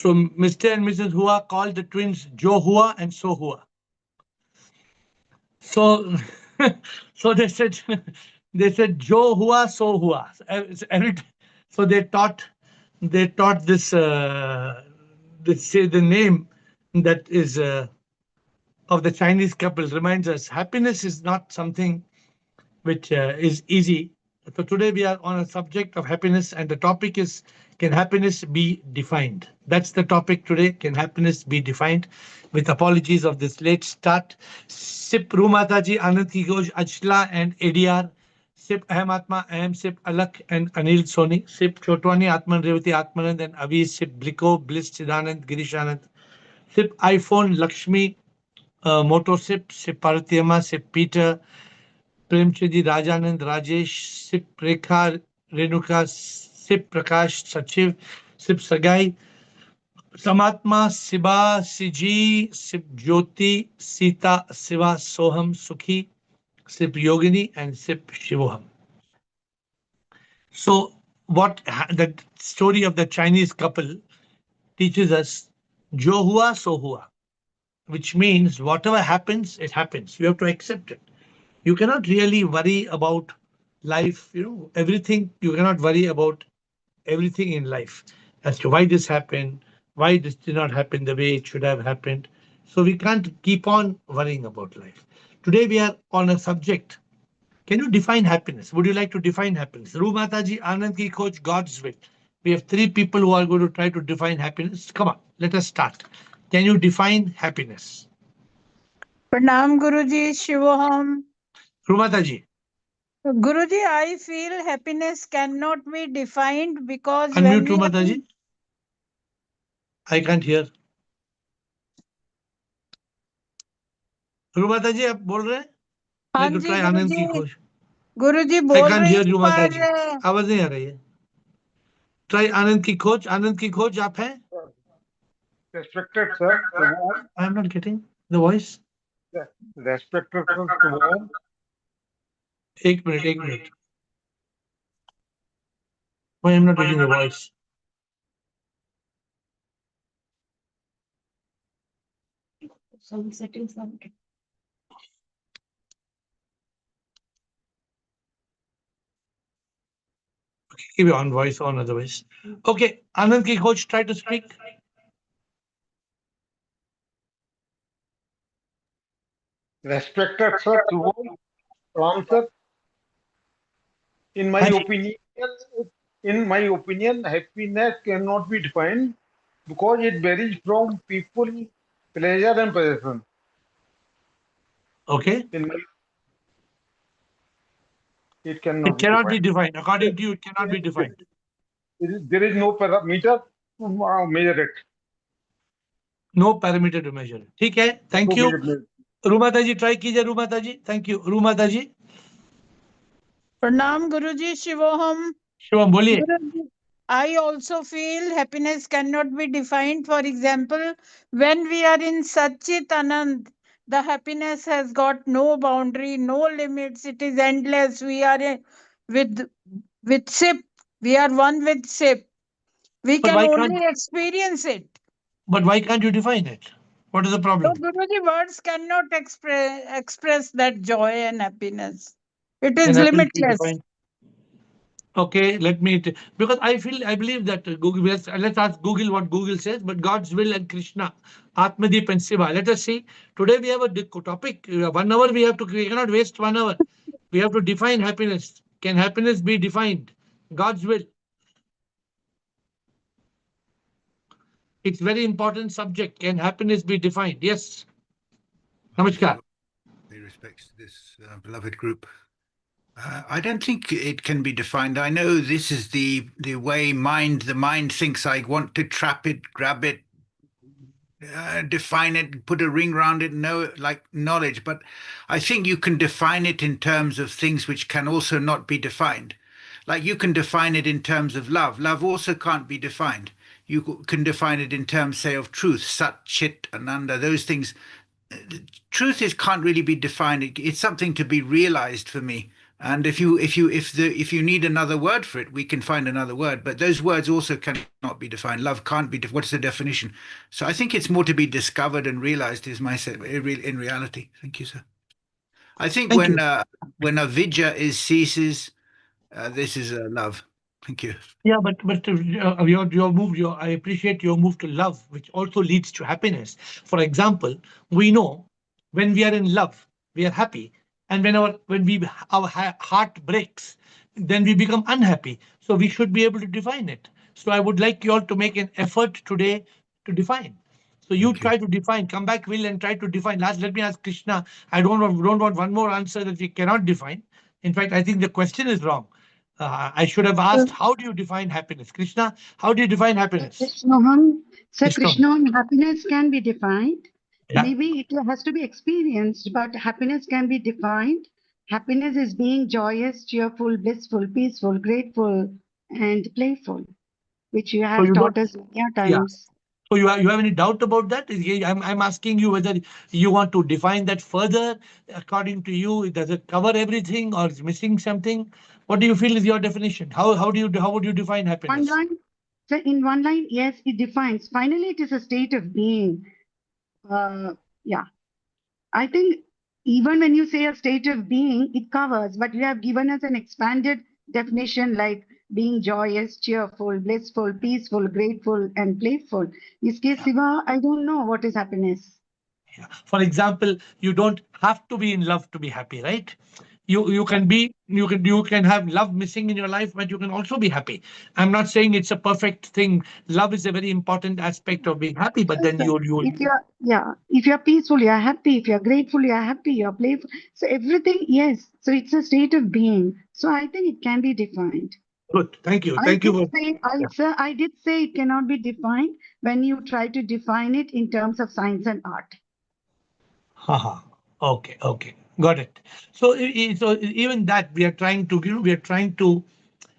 So Mr. and Mrs. Hua called the twins Jo Hua and So Hua. So, so they said Jo Hua, So Hua. So they taught this say the name that is of the Chinese couple reminds us happiness is not something which is easy. So today we are on a subject of happiness, and the topic is, can happiness be defined? That's the topic today. Can happiness be defined? With apologies of this late start. Sip Rumataji, Anand Ki Ghosh, Achla and ADR. Sip Ahmatma, Ahem, Sip Alak and Anil Soni. Sip Chotwani, Atman Revati, Atmanand and Avi. Sip Bliko, Bliss, Chidanand, Girish Anand. Sip iPhone, Lakshmi, Moto Sip, Sip Parthiyama, Sip Peter, Premchandi, Rajanand, Rajesh, Sip Rekha, Renuka, Sip Prakash, Sachiv, Sip Sagai, Samatma, Siba, Siji, Sip Jyoti, Sita, Siva, Soham, Sukhi, Sip Yogini, and Sip Shivoham. So, the story of the Chinese couple teaches us Jo hua, so hua, which means whatever happens, it happens. You have to accept it. You cannot really worry about life, everything. You cannot worry about everything in life as to why this happened, why this did not happen the way it should have happened. So we can't keep on worrying about life. Today we are on a subject. Can you define happiness? Would you like to define happiness? Rumataji, Anand ki coach, God's will. We have three people who are going to try to define happiness. Come on, let us start. Can you define happiness? Pranam Guruji, Shivoham. Rumataji. Guruji, I feel happiness cannot be defined because Unmute Rumataji. I can't hear. रूमाता जी आप बोल रहे हैं? हाँ Let us जी try आनंद की खोज. गुरुजी I बोल can't रही hear हूँ रूमाता पर जी. आवाज नहीं आ रही है. Try आनंद की खोज. आनंद की खोज आप हैं? Respected sir, I am not getting the voice. respected sir, एक minute. Why I am not getting the voice? Some settings are okay. Okay, keep it on voice on otherwise. Okay, Anand ki खोज, try to speak. respected sir, answer. In my opinion, happiness cannot be defined because it varies from people, pleasure and possession. Okay. It cannot be defined. According to you, it cannot be defined. There is no parameter to measure it. No parameter to measure it. ठीक है. Thank you. रूमाता ji try कीजिए रूमाता जी. Thank you. रूमाता जी. प्रणाम गुरुजी शिवोहम. शिवम बोलिए. I also feel happiness cannot be defined. For example, when we are in Satchit Anand, the happiness has got no boundary, no limits. It is endless. We are with SIP. We are one with SIP. We But can why only can't- experience it. But why can't you define it? What is the problem? So, Guruji, words cannot express that joy and happiness. It is Can happiness be limitless. defined? Okay, let me, because I believe that Google, let's ask Google what Google says, but God's will and Krishna, Atmadeep and Shiva. Let us see. Today we have a topic. 1 hour we cannot waste 1 hour. We have to define happiness. Can happiness be defined? God's will. It's very important subject. Can happiness be defined? Yes. Namaskar. With respect to this beloved group, I don't think it can be defined. I know this is the way the mind thinks. I want to trap it, grab it, define it, put a ring around it, know like knowledge. But I think you can define it in terms of things which can also not be defined. Like you can define it in terms of love. Love also can't be defined. You can define it in terms, say, of truth, Sat, Chit, Ananda, those things. Truth can't really be defined. It's something to be realized for me And if you need another word for it, we can find another word. But those words also cannot be defined. Love can't be. What's the definition? So I think it's more to be discovered and realized. Is my in reality. Thank you, sir. I think Thank you. when avidya ceases, this is love. Thank you. Yeah, but your move. I appreciate your move to love, which also leads to happiness. For example, we know when we are in love, we are happy, and our heart breaks, then we become unhappy. So we should be able to define it. So I would like you all to make an effort today to define. So you Thank you. try to define. Come back, Will, and try to define. Let me ask Krishna. I don't want one more answer that we cannot define. In fact, I think the question is wrong. I should have asked, how do you define happiness? Krishna, how do you define happiness? Krishna. Krishna, happiness can be defined. Yeah. Maybe it has to be experienced, but happiness can be defined. Happiness is being joyous, cheerful, blissful, peaceful, grateful, and playful, which you So have you don't, taught us many yeah. times. So you have any doubt about that? I'm asking you whether you want to define that further. According to you, does it cover everything or is missing something? What do you feel is your definition? How would you define One happiness? line, so in one line, yes, it defines. Finally, it is a state of being. Yeah, I think even when you say a state of being, it covers, but you have given us an expanded definition like being joyous, cheerful, blissful, peaceful, grateful, and playful. Iske siva, I don't know what is happiness. Yeah. For example, you don't have to be in love to be happy, right? You can have love missing in your life, but you can also be happy. I'm not saying it's a perfect thing. Love is a very important aspect of being happy, but Yes, then sir. If you're peaceful, you're happy. If you're grateful, you're happy. You're playful. So everything, yes. So it's a state of being. So I think it can be defined. good. Thank you. I Thank you did for. say, Yeah. I did say it cannot be defined when you try to define it in terms of science and art. Haha. Okay. Okay. Got it. So, so even that we are trying to, we are trying to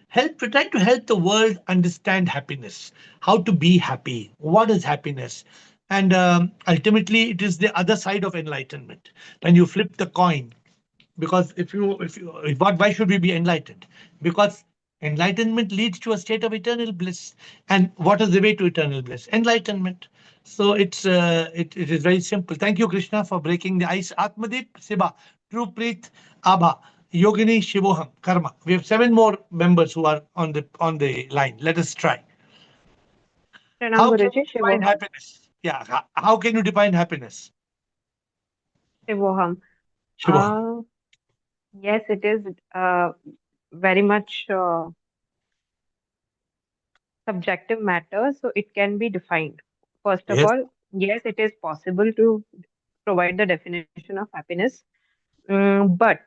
help. We're trying to help the world understand happiness, how to be happy, what is happiness, and ultimately, it is the other side of enlightenment. When you flip the coin, because why should we be enlightened? Because enlightenment leads to a state of eternal bliss. And what is the way to eternal bliss? Enlightenment. So it is very simple. Thank you, Krishna, for breaking the ice. Atmadeep, Siba, True Preet, Abha, Yogini, Shivoham, Karma. We have 7 more members who are on the line. Let us try. Pranam How can you Guruji, define Shivoham. happiness? Yeah, how can you define happiness? Shivoham. Shivoham. Yes, it is very much subjective matter, so it can be defined. First of Yes. all, yes, it is possible to provide the definition of happiness, but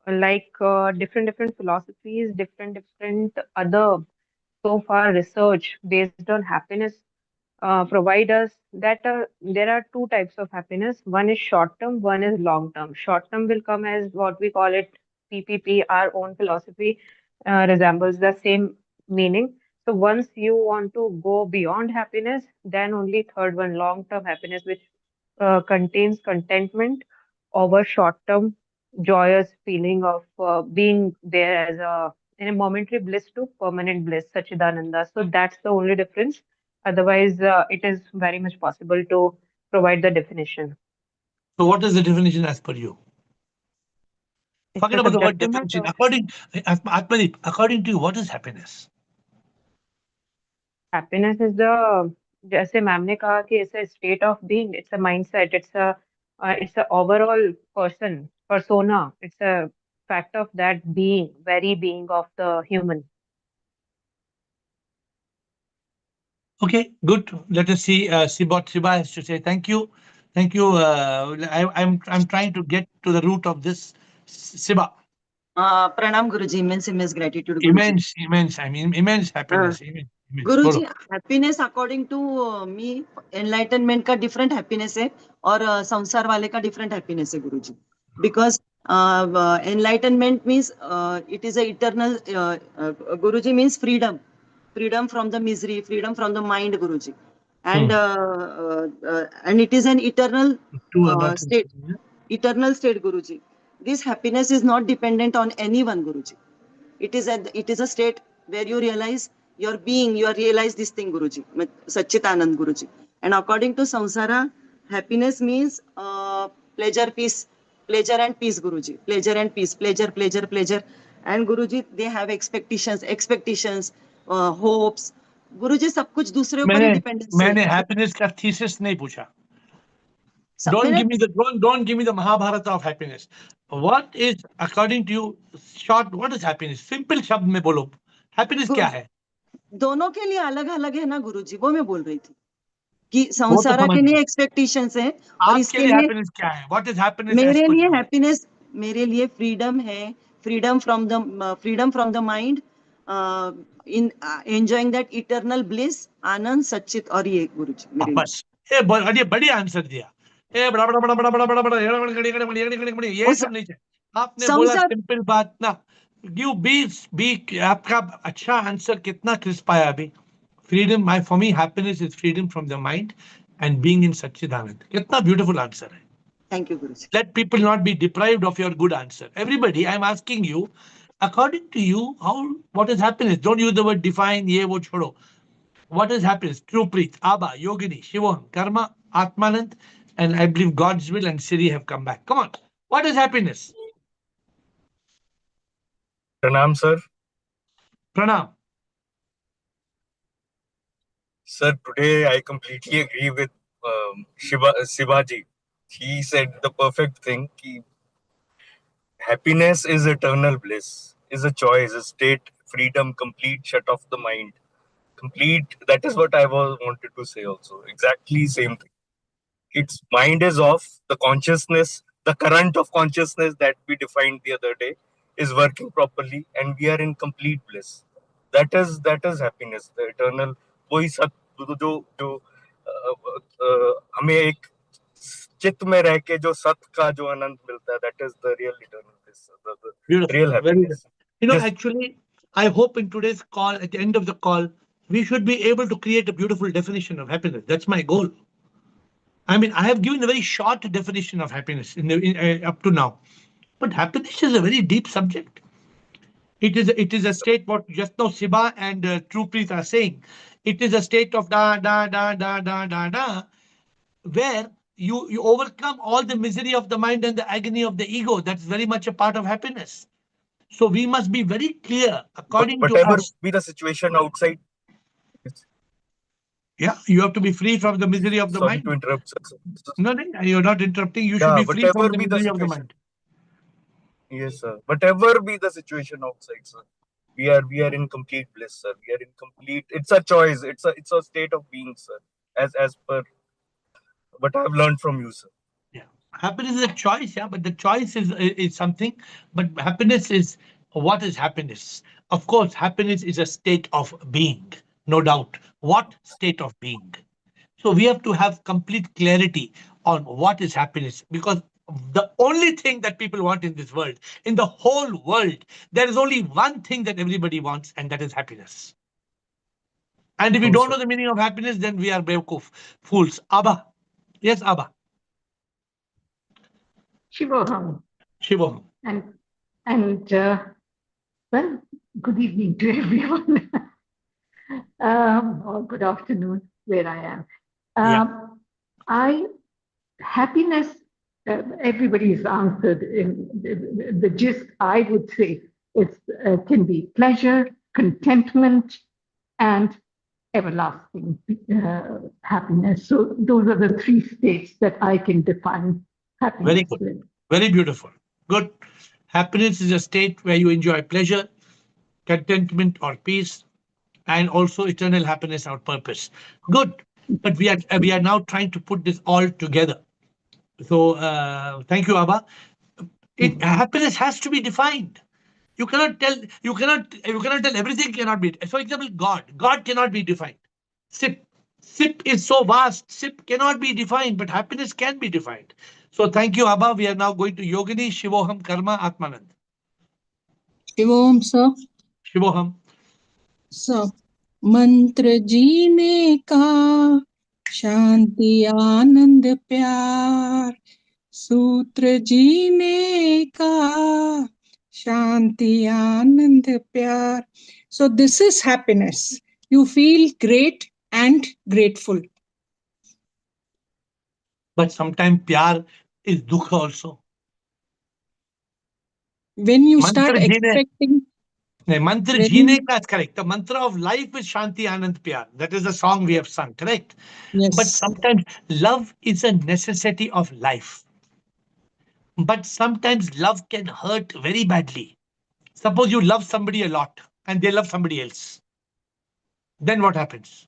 like different philosophies, different other so far research based on happiness provide us that there are two types of happiness. One is short term, one is long term. Short term will come as what we call it PPP, our own philosophy resembles the same meaning. So once you want to go beyond happiness, then only third one, long term happiness, which contains contentment over short term joyous feeling of being there as a in a momentary bliss to permanent bliss, Sachidananda. So that's the only difference. Otherwise, it is very much possible to provide the definition. So what is the definition as per you? It's Forget a about the word subjective definition. matter. Atmadeep, according to you, what is happiness? Happiness is the जैसे ma'am ने कहा कि it's a state of being, it's a mindset, it's a overall persona, it's a fact of that being, very being of the human. Okay, good. Let us see. Siba has to say thank you, thank you. I'm trying to get to the root of this. Siba, Pranam Guruji, immense gratitude Guruji. immense. I mean, immense Uh, happiness. Immense. Guruji बोलो. Happiness according to me enlightenment का different happiness है और संसार वाले का different happiness है Guruji because enlightenment means it is a eternal Guruji means freedom from the misery, freedom from the mind, Guruji, Hmm. and it is an Two about state, eternal state, Guruji. this happiness is not dependent on anyone, Guruji. It is a state where you realize your being, you realize this thing, Guruji, Satchitanand Guruji. And according to Samsara, happiness means pleasure, peace, pleasure and peace, Guruji. Pleasure and peace, pleasure, pleasure, pleasure. And Guruji, they have expectations, hopes. Guरुजी सब कुछ दूसरे ऊपर ही dependence मैंने happiness का thesis नहीं पूछा. Don't give me the Mahabharata of happiness. What is, according to you, short, what is happiness? Simple शब्द में बोलो. Happiness क्या है? दोनों के लिए अलग अलग है ना गुरुजी, वो मैं बोल रही थी कि संसारा के लिए एक्सपेक्टेशंस है और इसके लिए हैप्पीनेस क्या है? What is happiness? मेरे लिए फ्रीडम है, freedom from the mind in enjoying that eternal bliss, आनंद, सच्चित, और ये गुरुजी मेरे बस ये बड़ी आंसर दिया. बड़ा बड़ा बड़ा बड़ा बड़ा बड़ा बड़ा ये सब नहीं चाहिए. आपने बोला सिंपल बात ना. यू बी आपका अच्छा आंसर कितना क्रिस्प आया अभी. Freedom, for me happiness is freedom from the mind and being in सच्चिदानंद. कितना ब्यूटीफुल आंसर है. Thank you, Guruji. Let people not be deprived of your good answer. Everybody, I'm asking you, according to you, what is happiness? Don't use the word define, ye wo chodo. What is happiness? True Preet, Abba, Yogini, Shivoham, Karma, Atmanand, and I believe God's will and Siri have come back. Come on. What is happiness? Pranam, sir. Pranam. Sir, today I completely agree with Shivaji. He said the perfect thing. Happiness is eternal bliss, is a choice, a state, freedom, complete shut off the mind. Complete, that is what I wanted to say also. Exactly same thing. Its mind is off, the consciousness, the current of consciousness that we defined the other day is working properly and we are in complete bliss. That is happiness, the eternal. वही सत जो हमें एक चित्त में रह के जो सत का जो आनंद मिलता है, that is the real eternal bliss, the real happiness. Actually, I hope in today's call, at the end of the call, we should be able to create a beautiful definition of happiness. That's my goal. I mean, I have given a very short definition of happiness up to now, but happiness is a very deep subject. It is a state, what just now Siba and True Preet are saying. It is a state of da, where you overcome all the misery of the mind and the agony of the ego. That's very much a part of happiness. So we must be very clear, according to us. Whatever be the situation outside. Yeah, you have to be free from the misery of the mind. Sorry to interrupt, sir. No, you're not interrupting. You should be free from the misery of the mind. Yes, sir. Whatever be the situation outside, sir, we are in complete bliss, sir. We are in complete. It's a choice. It's a state of being, sir. As per what I've learned from you, sir. Yeah, happiness is a choice. Yeah, but the choice is something. But happiness is, what is happiness? Of course, happiness is a state of being, no doubt. What state of being? So we have to have complete clarity on what is happiness, because the only thing that people want in this world, in the whole world, there is only one thing that everybody wants, and that is happiness. And if we don't know the meaning of happiness, then we are Bewkoof, fools. Abba. Yes, Abba. Shivoham. Shivoham. And well, good evening to everyone. Or good afternoon, where I am. Happiness, everybody's answered. In the gist, I would say, can be pleasure, contentment, and everlasting happiness. So those are the three states that I can define happiness. Very good. With. Very beautiful. Good. Happiness is a state where you enjoy pleasure, contentment or peace, and also eternal happiness or purpose. Good. But we are now trying to put this all together. So thank you, Abba. Happiness has to be defined. You cannot tell everything cannot be. For example, God cannot be defined. Sip is so vast. Sip cannot be defined, but happiness can be defined. So thank you, Abba. We are now going to Yogini, Shivoham, Karma, Atmanand. Shivoham, sir. Shivoham. Sir, मंत्र जीने का, शांति आनंद प्यार, सूत्र जीने का शांति आनंद प्यार. So this is happiness. You feel great and grateful. But sometimes pyar is dukha also. When you start Mantra jine, expecting, mantra when jine ka is correct. The mantra of life is Shanti Anand Pyar. That is the song we have sung, correct? But yes, sometimes love is a necessity of life. But sometimes love can hurt very badly. Suppose you love somebody a lot and they love somebody else. Then what happens?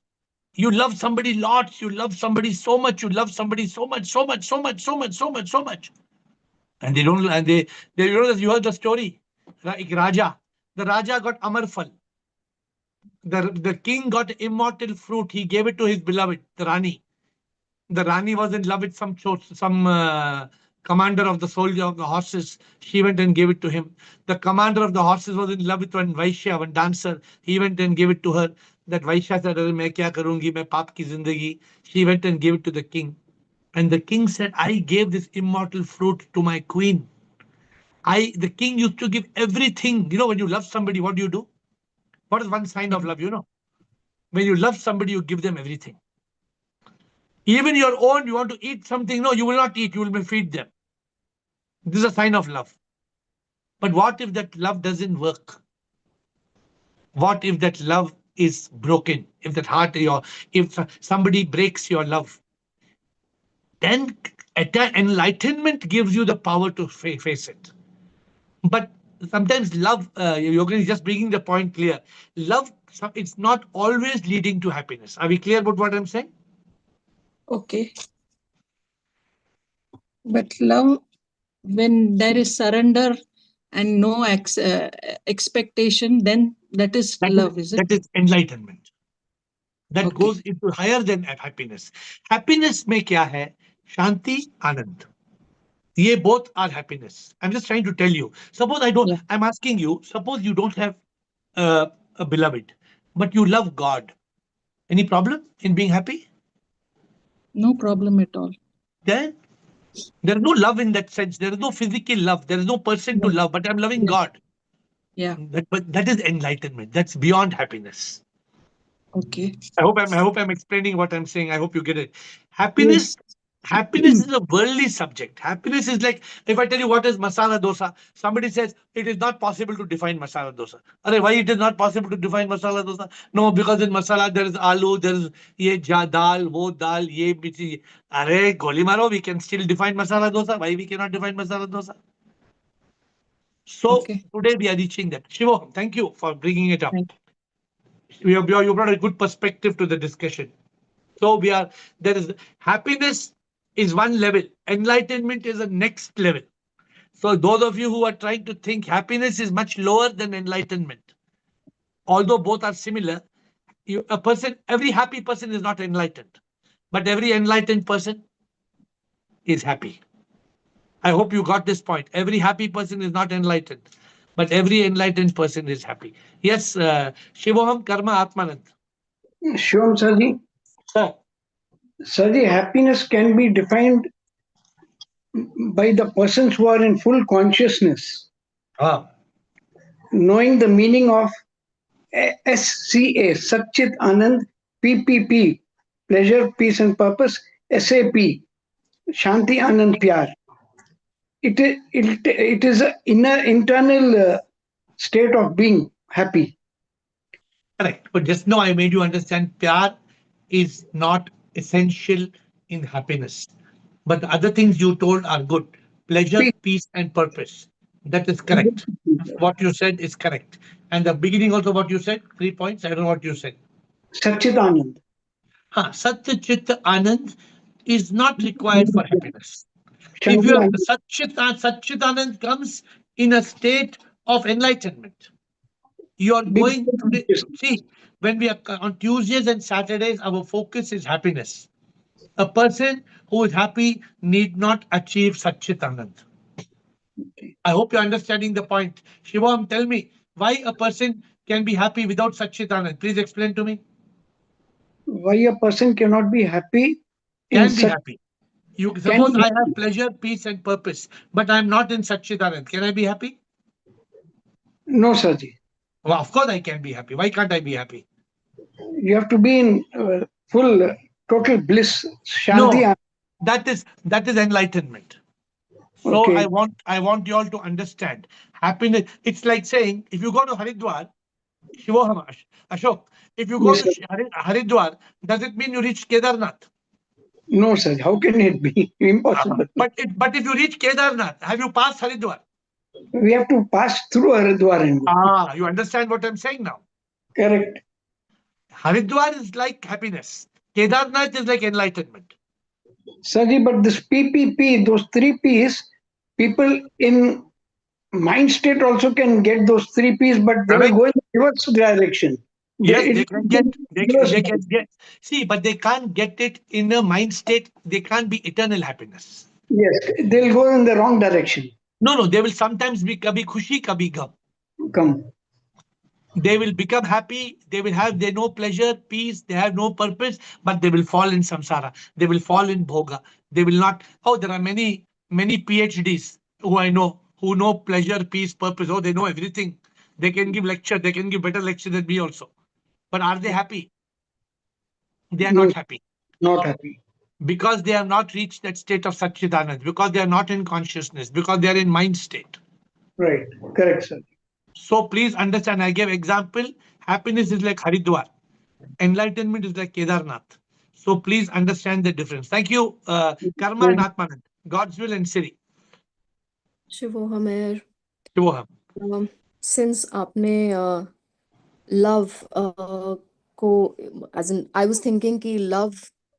You love somebody lots, you love somebody so much, you love somebody so much, so much, so much, so much, so much, so much. And they don't, and they you heard the story. Like Raja. The Raja got Amarfal. The king got immortal fruit. He gave it to his beloved, the Rani. The Rani was in love with some commander of the soldier of the horses. She went and gave it to him. The commander of the horses was in love with one Vaishya, one dancer. He went and gave it to her. That Vaishya said, "Arre, main kya karungi, main paap ki zindagi." She went and gave it to the king. And the king said, "I gave this immortal fruit to my queen." The king used to give everything. You know, when you love somebody, what do? What is one sign of love? You know, when you love somebody, you give them everything. Even your own, you want to eat something. No, you will not eat. You will feed them. This is a sign of love. But what if that love doesn't work? What if that love is broken? If that heart, if somebody breaks your love, then enlightenment gives you the power to face it. But sometimes love, Yogan is just bringing the point clear. Love, it's not always leading to happiness. Are we clear about what I'm saying? okay. But love, when there is surrender and no expectation, then that is love, is it? That is enlightenment. That Okay. goes into higher than happiness. Happiness में क्या है? शांति, आनंद. ये both are happiness. I'm just trying to tell you. Suppose Yeah. I'm asking you, suppose you don't have a beloved, but you love God. Any problem in being happy? No problem at all. Then there is no love in that sense. There is no physical love. There is no person to Yeah. love, but I'm loving Yeah. God. Yeah. But that is enlightenment. That's beyond happiness. Okay. I hope I'm explaining what I'm saying. I hope you get it. Yes. Happiness is a worldly subject. Happiness is like if I tell you what is masala dosa, somebody says it is not possible to define masala dosa. Arey, why it is not possible to define masala dosa? No, because in masala there is aloo, there is ye dal, wo dal, ye michi. Arey, goli maro, we can still define masala dosa. Why we cannot define masala dosa? So Okay. today we are reaching that. Shivo, thank you for bringing it up. Thank You brought a good perspective to the discussion. So there is happiness is one level, enlightenment is the next level. So those of you who are trying to think happiness is much lower than enlightenment, although both are similar, every happy person is not enlightened, but every enlightened person is happy. I hope you got this point. Every happy person is not enlightened, but every enlightened person is happy. Yes, Shivoham Karma Atmanand. Shivam Sarji, Sir. Sarji, happiness can be defined by the persons who are in full consciousness, knowing the meaning of SCA, Satchit Anand, PPP, pleasure, peace and purpose, SAP, Shanti Anand Pyar. It is an internal state of being happy. Correct. But just now I made you understand pyar is not essential in happiness. But the other things you told are good. Pleasure, peace, and purpose. That is correct. What you said is correct. And the beginning also what you said, 3 points, I don't know what you said. Satchit Anand. Satya Chitta Anand is not required for happiness. If Shanti you have Anand. Satchit Anand comes in a state of enlightenment. You are going today. See, when we are on Tuesdays and Saturdays, our focus is happiness. A person who is happy need not achieve Satchit Anand. I hope you're understanding the point. Shivam, tell me why a person can be happy without Satchit Anand. Please explain to me. Why a person cannot be happy in Can be such happy. You can suppose be I have pleasure, peace, and purpose, but I'm not in Satchidanand. Can I be happy? no, Sarji. Well, of course I can be happy. Why can't I be happy? You have to be in full total bliss, No, shanti. that is enlightenment. So Okay. I want you all to understand happiness. It's like saying if you go to Haridwar, Shivoham, Ashok, if you go Yes, to sir. Haridwar, does it mean you reach Kedarnath? No, Sarji. How can it be? Impossible. But if you reach Kedarnath, have you passed Haridwar? We have to pass through Haridwar and go. You understand what I'm saying now? Correct. Haridwar is like happiness. Kedarnath is like enlightenment. Sarji, but this PPP, those three P's, people in mind state also can get those three P's, but they will Correct. go in the reverse direction. Yes, It they will can go get, in they, reverse they can direction. get, see, but they can't get it in a mind state. They can't be eternal happiness. Yes, they'll go in the wrong direction. No, they will sometimes be kabhi khushi, kabhi gum. Come. They will become happy. They know pleasure, peace. They have no purpose, but they will fall in samsara. They will fall in bhoga. They will not. Oh, there are many PhDs who I know who know pleasure, peace, purpose. Oh, they know everything. They can give lecture. They can give better lecture than me also. But are they happy? They are No, not happy not happy. because they have not reached that state of Satchidanand, because they are not in consciousness, because they are in mind state. Right. Correct, sir. So please understand, I gave example. Happiness is like Haridwar. Enlightenment is like Kedarnath. So please understand the difference. Thank you, Karma and Atmanand. God's will and Siri. शिवोहम AiR. Shivoham. Since आपने love को as in I was thinking कि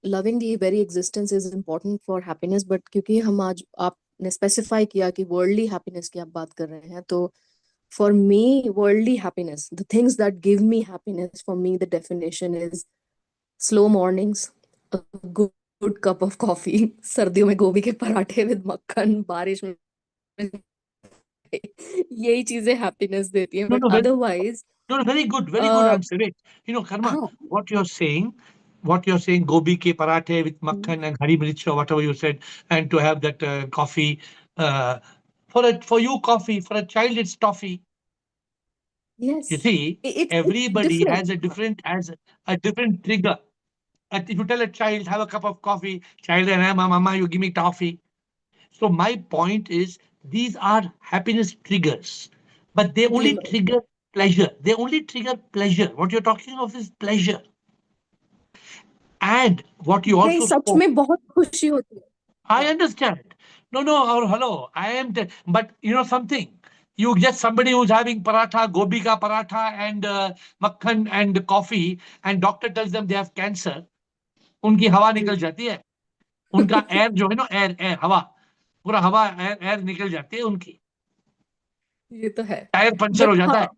loving the very existence is important for happiness, but क्योंकि हम आज आपने specify किया कि worldly happiness की आप बात कर रहे हैं, तो for me worldly happiness, the things that give me happiness, for me the definition is slow mornings, a good cup of coffee, सर्दियों में गोभी के पराठे with मक्खन, बारिश में यही चीजें happiness देती हैं, No, but no, otherwise very good uh, answer. Wait, Karma, हाँ, what you're saying, gobi ke parathe with makhan and hari mirch or whatever you said, and to have that coffee. For you, coffee. For a child, it's toffee. You yes, see, it's everybody different. has a different trigger. If you tell a child, have a cup of coffee, child, and mama, you give me toffee. So my point is, these are happiness triggers, but they only trigger pleasure. They only trigger pleasure. What you're talking of is pleasure. And what you नहीं, also सच spoke, में बहुत खुशी होती है. I understand. No, or hello, I am, but you know something. You get somebody who's having paratha, gobi ka paratha, and makhan and coffee, and doctor tells them they have cancer. उनकी हवा निकल जाती है. उनका air जो है ना, air हवा, पूरा हवा एयर निकल जाती है उनकी. ये तो है, टायर पंचर बट हो जाता हाँ, है.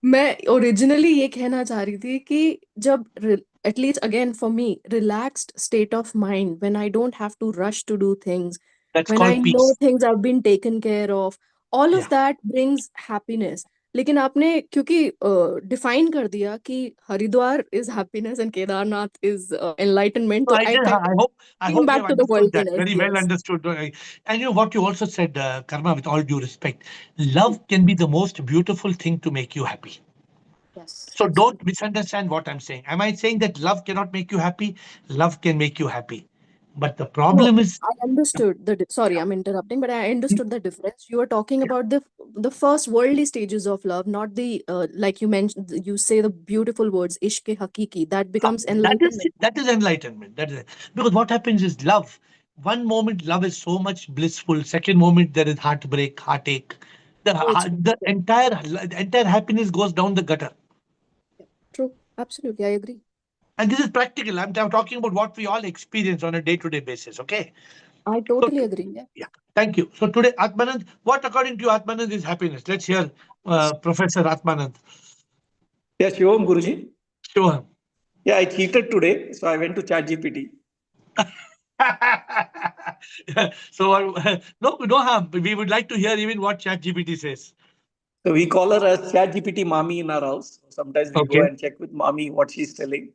मैं ओरिजिनली ये कहना चाह रही थी कि जब at least again for me relaxed state of mind, when I don't have to rush to do things, That's when I called no peace. Things have been taken care of, all of Yeah. That brings happiness. लेकिन आपने क्योंकि define कर दिया कि Haridwar is happiness and Kedarnath is enlightenment, So तो I I did. Kind of I came hope you back have to the understood that worldliness. very well Yes, understood. And you know what you also said, Karma, with all due respect, love can be the most beautiful thing to make you happy. yes, So absolutely. don't misunderstand what I'm saying. Am I saying that love cannot make you happy? Love can make you happy. But the No, problem is, I understood sorry, I'm interrupting, but I understood the difference. You are talking about the first worldly stages of love, not the like you mentioned, you say the beautiful words, ishq hakiki, that becomes enlightenment. that is enlightenment. That is because what happens is love. One moment love is so much blissful. Second moment there is heartbreak, heartache. The, Oh, it's the entire happiness goes down the gutter. yeah, true, absolutely, I agree. And this is practical. I'm talking about what we all experience on a day-to-day basis. Okay. I So, totally agree. Yeah. yeah. Thank you. So today, Atmanand, what according to you, Atmanand is happiness? Let's hear Professor Atmanand. Yeah, Shivam Guruji. Show him. Yeah, I cheated today, so I went to ChatGPT. So no, we don't have. We would like to hear even what ChatGPT says. So we call her as ChatGPT mommy in our house. Sometimes we go Okay. and check with mommy what she's telling.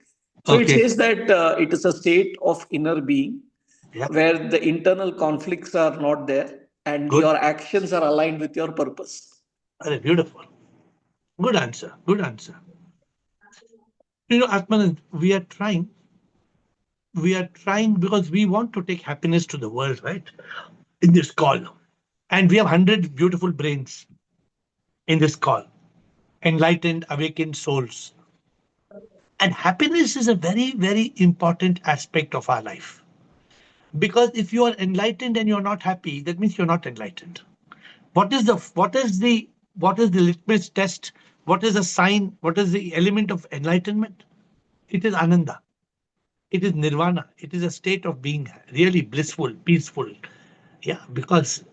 So it Okay. says that it is a state of inner being Yeah. where the internal conflicts are not there and Good. your actions are aligned with your purpose. Very beautiful. Good answer. Good answer. Atman, we are trying because we want to take happiness to the world, right? In this call. And we have 100 beautiful brains in this call, enlightened, awakened souls. And happiness is a very, very important aspect of our life. Because if you are enlightened and you're not happy, that means you're not enlightened. What is the litmus test? What is the sign? What is the element of enlightenment? It is ananda. It is nirvana. It is a state of being really blissful, peaceful. Yeah, because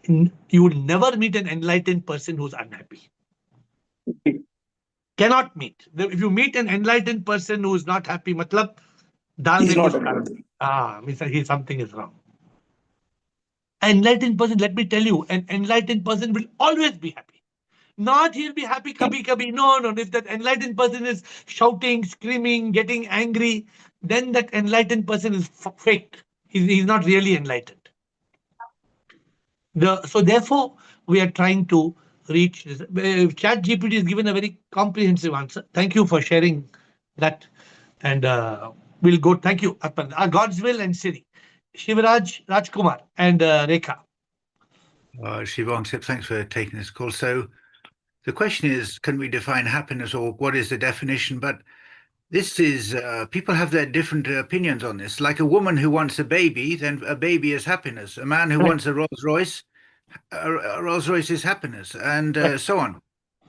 you will never meet an enlightened person who's unhappy. Cannot meet. If you meet an enlightened person who is not happy, matlab, dal He's mein not kuch kala. happy. Means something is wrong. Enlightened person, let me tell you, an enlightened person will always be happy. Not he'll be happy kabhi kabhi. No, no. If that enlightened person is shouting, screaming, getting angry, then that enlightened person is faked. He's not really enlightened. So therefore, we are trying to reach this. Chat GPT has given a very comprehensive answer. Thank you for sharing that. And we'll go. Thank you, Atman. God's will and Siri. Shivraj, Rajkumar, and Rekha. Shivang, thanks for taking this call. So the question is, can we define happiness, or what is the definition? But this is, people have their different opinions on this. Like a woman who wants a baby, then a baby is happiness. A man who Right. wants a Rolls Royce, a Rolls Royce is happiness, and so on.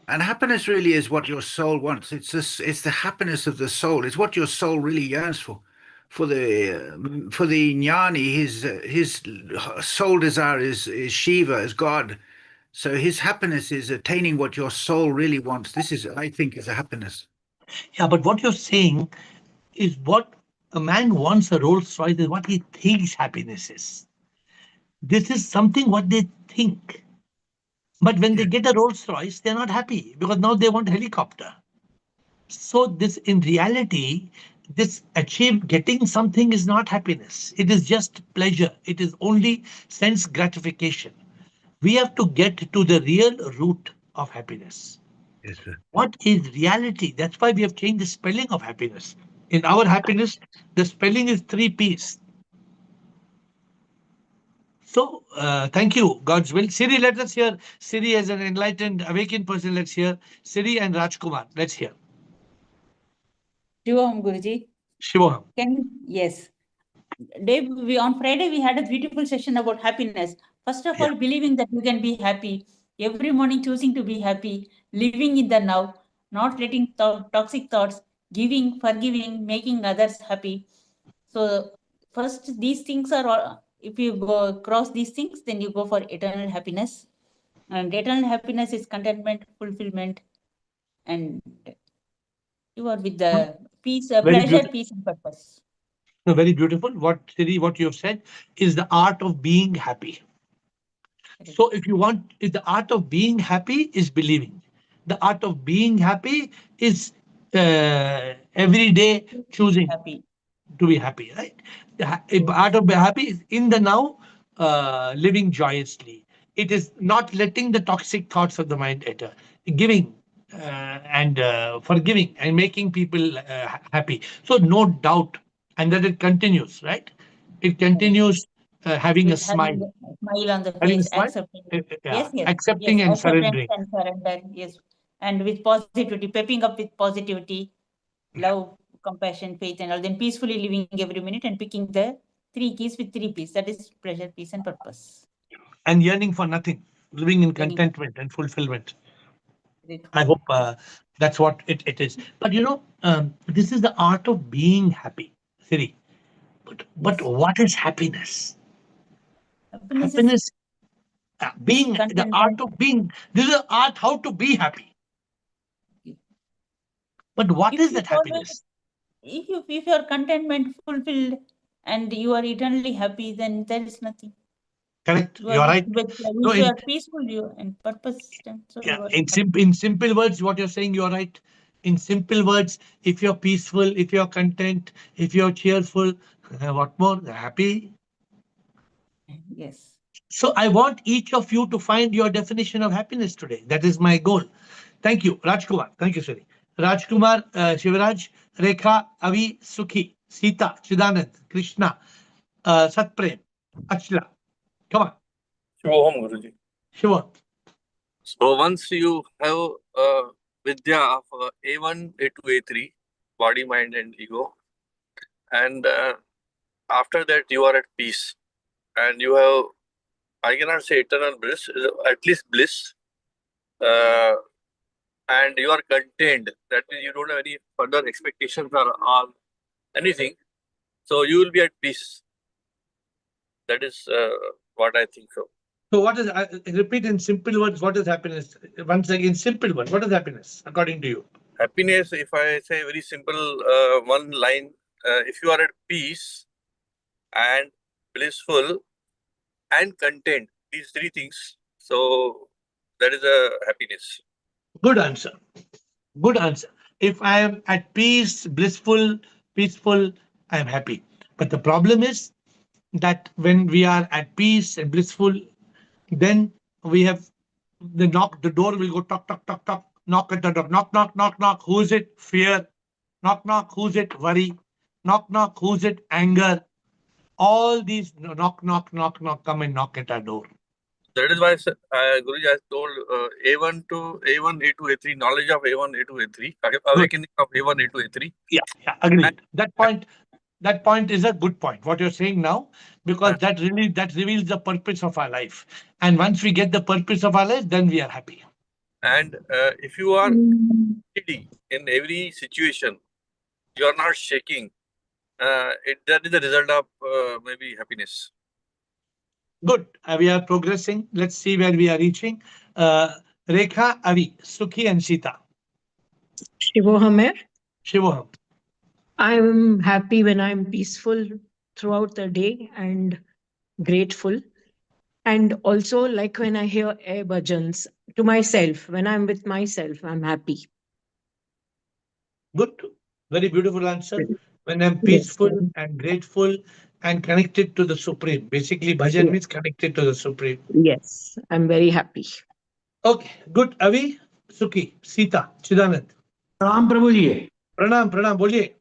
And happiness really is what your soul wants. It's the happiness of the soul. It's what your soul really yearns for. For the jnani, his soul desire is Shiva, is God. So his happiness is attaining what your soul really wants. This is, I think, is a happiness. Yeah, but what you're saying is what a man wants a Rolls Royce is what he thinks happiness is. This is something what they think. But when they get a Rolls Royce, they're not happy because now they want a helicopter. So this in reality, this getting something is not happiness. It is just pleasure. It is only sense gratification. We have to get to the real root of happiness. Yes, sir. What is reality? That's why we have changed the spelling of happiness. In our happiness, the spelling is 3 P's. So thank you, God's will. Siri, let us hear. Siri as an enlightened, awakened person, let's hear. Siri and Rajkumar, let's hear. Shivam Guruji. Shivoham. Yes. On Friday, we had a beautiful session about happiness. First of all, believing that you can be happy. Every morning choosing to be happy, living in the now, not letting toxic thoughts, giving, forgiving, making others happy. So first, these things are all, if you go across these things, then you go for eternal happiness. And eternal happiness is contentment, fulfillment, and you are with the peace, Very pleasure, beautiful. peace, and purpose. No, very beautiful. What Siri, what you have said is the art of being happy. So if you want, if the art of being happy is believing, the art of being happy is every day choosing Happy. to be happy, right? The art of being happy is in the now, living joyously. It is not letting the toxic thoughts of the mind enter, giving and forgiving and making people happy. So no doubt, and that it continues, right? It continues having a With smile. having a smile on the Having a face, smile? accepting. Yeah, Yes, accepting and acceptance surrendering. and surrender. Yes, and with positivity, pepping up with positivity, love, compassion, faith, and all. Then peacefully living every minute and picking the 3 keys with 3 P's. That is pleasure, peace, and purpose. And yearning for nothing, living in Yearning. contentment and fulfillment. Great. I hope that's what it is. But this is the art of being happy, Siri. But what is happiness? Happiness is Happiness, being the art contentment. of being. This is the art how to be happy. But what If is you that always, happiness? if you are contentment, fulfilled, and you are eternally happy, then there is nothing. Correct. You You're are right. No, if you are peaceful, you and purpose. So yeah, you are in simple words, what you're saying, you're right. In simple words, if you're peaceful, if you're content, if you're cheerful, what more? Happy. Yes. So I want each of you to find your definition of happiness today. That is my goal. Thank you, Rajkumar. Thank you, Siri. Rajkumar, Shivaraj, Rekha, Avi, Sukhi, Sita, Chidanand, Krishna, Satprem, Achla. Come on, Shubham, Guruji. Shiva. So once you have Vidya of A1, A2, A3, body, mind, and ego, and after that you are at peace, and you have, I cannot say eternal bliss, at least bliss, and you are contained. That means you don't have any further expectations or all anything. So you will be at peace. That is what I think so. So what is, repeat in simple words, what is happiness? Once again, simple word. What is happiness according to you? Happiness, if I say very simple, one line, if you are at peace and blissful and content, these three things, so that is a happiness. Good answer. Good answer. If I am at peace, blissful, peaceful, I am happy. But the problem is that when we are at peace and blissful, then we have the door will go tock, tock, tock, tock, knock at the door, knock, knock, knock, knock. Who is it? Fear. Knock, knock. Who's it? Worry. Knock, knock. Who's it? Anger. All these knock, knock, knock, knock come and knock at our door. That is why Guruji has told A1 to A1, A2, A3, knowledge of A1, A2, A3, awakening of A1, A2, A3. Yeah, agreed. That point is a good point. What you're saying now, because that reveals the purpose of our life. And once we get the purpose of our life, then we are happy. And if you are steady in every situation, you are not shaking. That is the result of maybe happiness. Good. We are progressing. Let's see where we are reaching. Rekha, Avi, Sukhi, and Sita. Shivoham. Shivoham. I'm happy when I'm peaceful throughout the day and grateful. And also, like when I hear air bhajans to myself, when I'm with myself, I'm happy. Good. Very beautiful answer. When I'm Yes. peaceful and grateful and connected to the Supreme. Basically, bhajan Yes. means connected to the Supreme. Yes, I'm very happy. Okay, good. Avi, Sukhi, Sita, Chidanand. Ram प्रभु जी प्रणाम प्रणाम बोलिए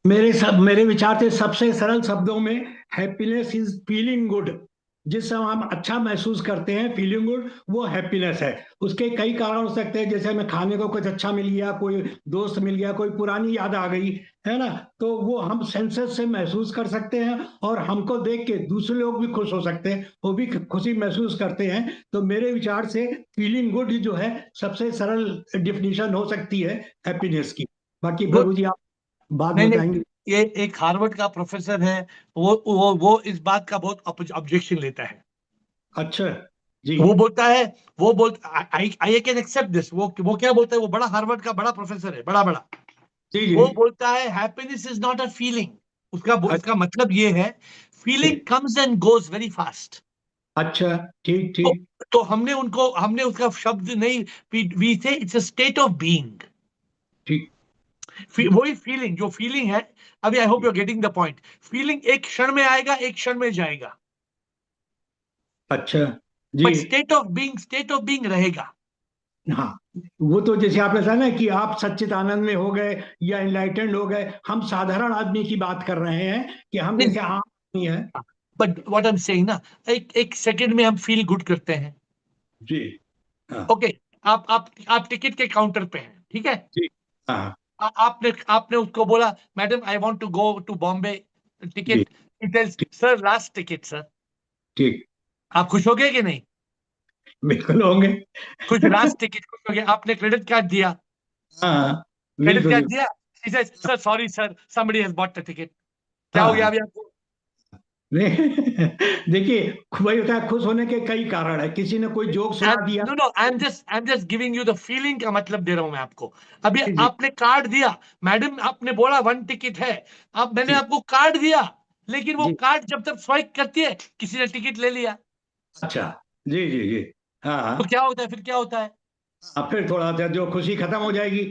मेरे विचार से सबसे सरल शब्दों में हैप्पीनेस इज फीलिंग गुड जिस समय हम अच्छा महसूस करते हैं फीलिंग गुड वो हैप्पीनेस है उसके कई कारण हो सकते हैं जैसे हमें खाने को कुछ अच्छा मिल गया कोई दोस्त मिल गया कोई पुरानी याद आ गई है ना तो वो हम सेंसेस से महसूस कर सकते हैं और हमको देख के दूसरे लोग भी खुश हो सकते हैं वो भी खुशी महसूस करते हैं तो मेरे विचार से फीलिंग गुड जो है सबसे सरल डिफिनीशन हो सकती है हैप्पीनेस की बाकी प्रभु जी आप बात बताएंगे ये एक हार्वर्ड का प्रोफेसर है वो इस बात का बहुत ऑब्जेक्शन लेता है अच्छा जी वो बोलता आई कैन एक्सेप्ट दिस वो क्या बोलता है वो बड़ा हार्वर्ड का बड़ा प्रोफेसर है बड़ा जी वो बोलता है happiness is not a feeling उसका मतलब ये है feeling comes and goes very fast अच्छा ठीक ठीक तो हमने उसका शब्द नहीं we say it's a state of being ठीक वही फीलिंग जो फीलिंग है अभी I hope you are getting the point feeling एक क्षण में आएगा एक क्षण में जाएगा अच्छा जी बट स्टेट ऑफ बीइंग रहेगा हाँ वो तो जैसे आपने कहा ना कि आप सच्चिदानंद में हो गए या इनलाइटेंड हो गए हम साधारण आदमी की बात कर रहे हैं कि हम जैसे आम आदमी है but what I am saying ना एक सेकंड में हम फील गुड करते हैं जी ओके आप टिकट के काउंटर पे हैं ठीक है जी हाँ आपने उसको बोला madam I want to go to Bombay ticket tells sir last ticket sir ठीक आप खुश हो गए कि नहीं बिल्कुल होंगे कुछ लास्ट टिकट खुश हो गए आपने क्रेडिट कार्ड दिया हाँ क्रेडिट कार्ड दिया sir sorry sir somebody has bought the ticket क्या हो गया अभी आपको देखिए वही होता है खुश होने के कई कारण है किसी ने कोई जोक सुना दिया no I am just giving you the feeling का मतलब दे रहा हूं मैं आपको अभी आपने कार्ड दिया मैडम आपने बोला 1 टिकट है अब मैंने आपको कार्ड दिया लेकिन वो कार्ड जब तक स्वाइप करती है किसी ने टिकट ले लिया अच्छा जी जी जी हाँ तो क्या होता है फिर क्या होता है फिर थोड़ा सा जो खुशी खत्म हो जाएगी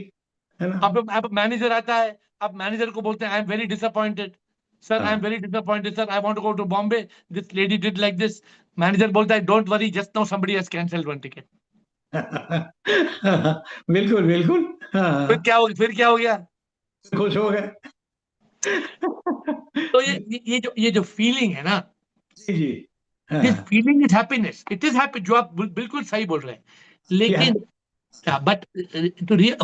है ना अब मैनेजर आता है अब मैनेजर को बोलते हैं I am very disappointed Sir, I am very disappointed, sir. I want to go to Bombay. This lady did like this. Manager बोलता है, don't worry, just now somebody has cancelled one ticket. बिल्कुल बिल्कुल फिर क्या हो गया? खुश हो गए. तो ये जो फीलिंग है ना, जी this feeling is happiness. It is happy. जो आप बिल्कुल सही बोल रहे हैं. लेकिन but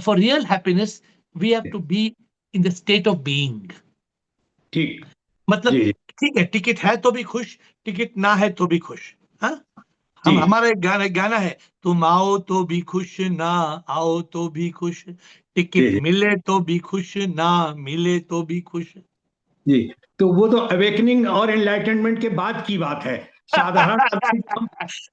for real happiness, we have to be in the state of being. ठीक. मतलब ठीक है, टिकट है तो भी खुश, टिकट ना है तो भी खुश. हाँ, हमारा एक गाना है, तुम आओ तो भी खुश, ना आओ तो भी खुश, टिकट मिले तो भी खुश, ना मिले तो भी खुश. जी, तो वो तो अवेकनिंग और एनलाइटनमेंट के बाद की बात है. साधारण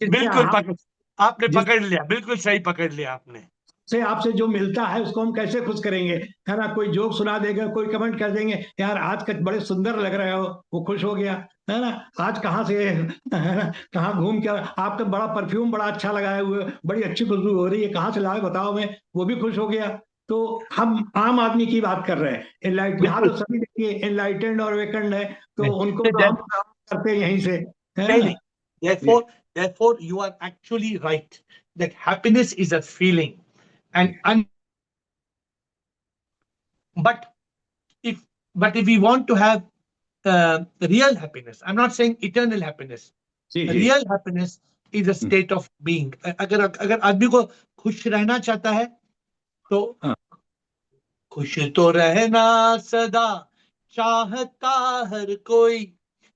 बिल्कुल आपने पकड़ लिया, बिल्कुल सही पकड़ लिया आपने. से आपसे जो मिलता है उसको हम कैसे खुश करेंगे, है ना. कोई जोक सुना देगा, कोई कमेंट कर देंगे, यार आज का बड़े सुंदर लग रहे हो, वो खुश हो गया, है ना. आज कहाँ से, है ना, कहाँ घूम के, आपका बड़ा परफ्यूम बड़ा अच्छा लगाए हुए, बड़ी अच्छी खुशबू हो रही है, कहाँ से लाए बताओ, मैं वो भी खुश हो गया. तो हम आम आदमी की बात कर रहे हैं. एनलाइट यहाँ तो सभी देखिए एनलाइटेंड और वेकेंड है, तो उनको तो हम करते हैं यहीं से, है ना. Therefore, you are actually right that happiness is a feeling, but if we want to have real happiness, I'm not saying eternal happiness. Real happiness is a state of being. अगर आदमी को खुश रहना चाहता है तो खुश तो रहना सदा चाहता हर कोई,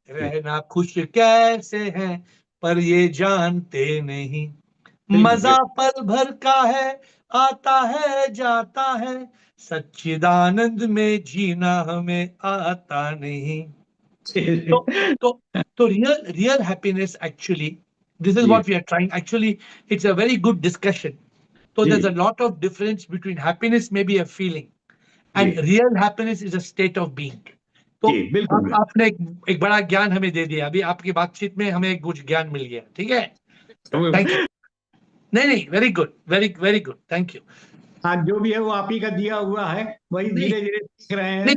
रहना खुश कैसे है पर ये जानते नहीं, मजा पल भर का है, आता है जाता है, सच्चिदानंद में जीना हमें आता नहीं. So real happiness, actually, this is what we are trying. Actually, it's a very good discussion. So there's a lot of difference between happiness, maybe a feeling, and real happiness is a state of being. तो आपने एक बड़ा ज्ञान हमें दे दिया. अभी आपकी बातचीत में हमें कुछ ज्ञान मिल गया. ठीक है, थैंक यू. नहीं, very good, very good, thank you. हाँ, जो भी है वो आप ही का दिया हुआ है, वही धीरे धीरे सीख रहे हैं.